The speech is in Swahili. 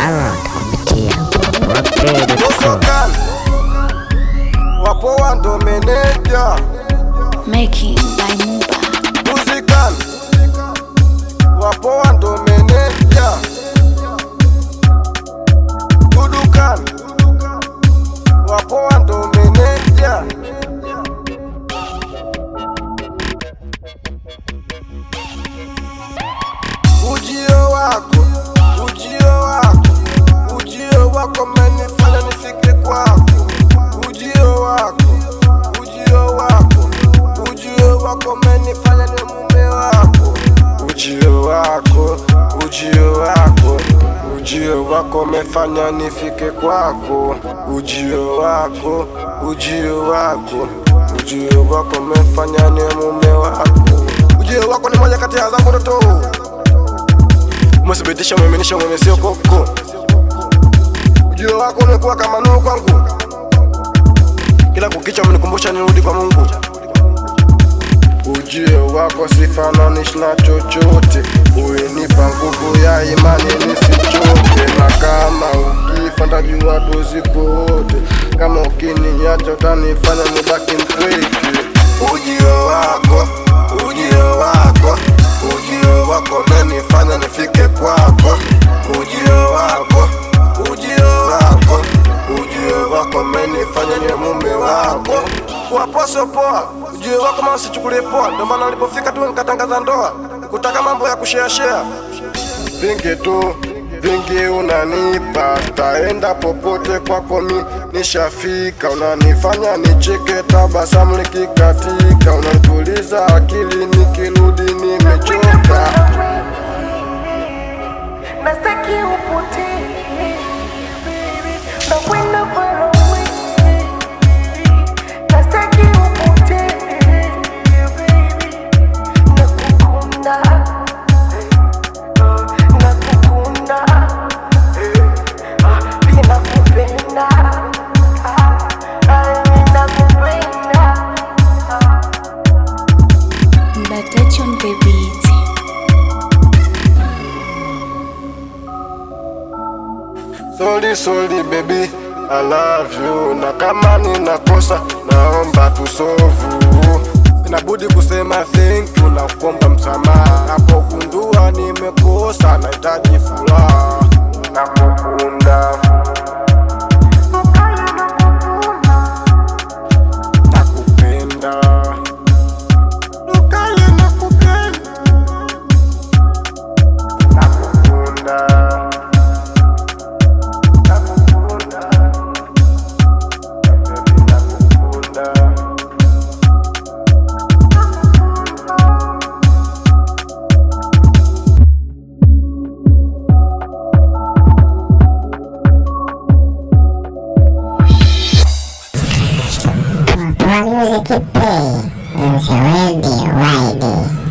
talent kupitia Usokan wapoa ndo meneja Making by Muba. Uzikan wapoa ndo meneja Dudukan wapoa ndo meneja Ujio wako menifanya nifike kwako. Ujio wako menifanya ni mume wako. Ujio wako mefanya nifike kwako. Ujio wako mefanya ni mume wako. Ujio wako ni moja kati ya zangu ndoto. Umesibitisha, umeaminisha, umemesio koko. Ujio wako umekuwa kama nuru kwangu. Kila kukicha umenikumbusha nirudi kwa Mungu. Ujio wako sifananishi na chochote. Unipa nguvu ya imani nisichoke. Na kama ukifa ndajua tuziko wote. Kama ukiniacha utanifanya nibaki mpweke. Ujio wako menifanya nifike kwako. Ujio wako menifanya ni mume wako. Waposo poa, ujio wako mama sichukulie poa. Ndio maana nilipofika tu nikatangaza ndoa. Kutaka mambo ya kushare. Vingi unanipa, taenda popote kwako mi nishafika. Unanifanya nicheke, tabasamu likikatika. Unanituliza akili nikirudi nimechoka. Nastaki upotee, nakwenda far away. Nastaki upotee, nakukunda, pia nakupenda, nakupenda. Mbatech on the beat. Sorry baby, I love you. Na kama ninakosa naomba tusovu. Inabudi kusema thank you na kuomba msamaha. Napogundua nimekosa nahitaji furaha. Nakukunda, nakupenda, nakukunda. Music play, and it's already ready.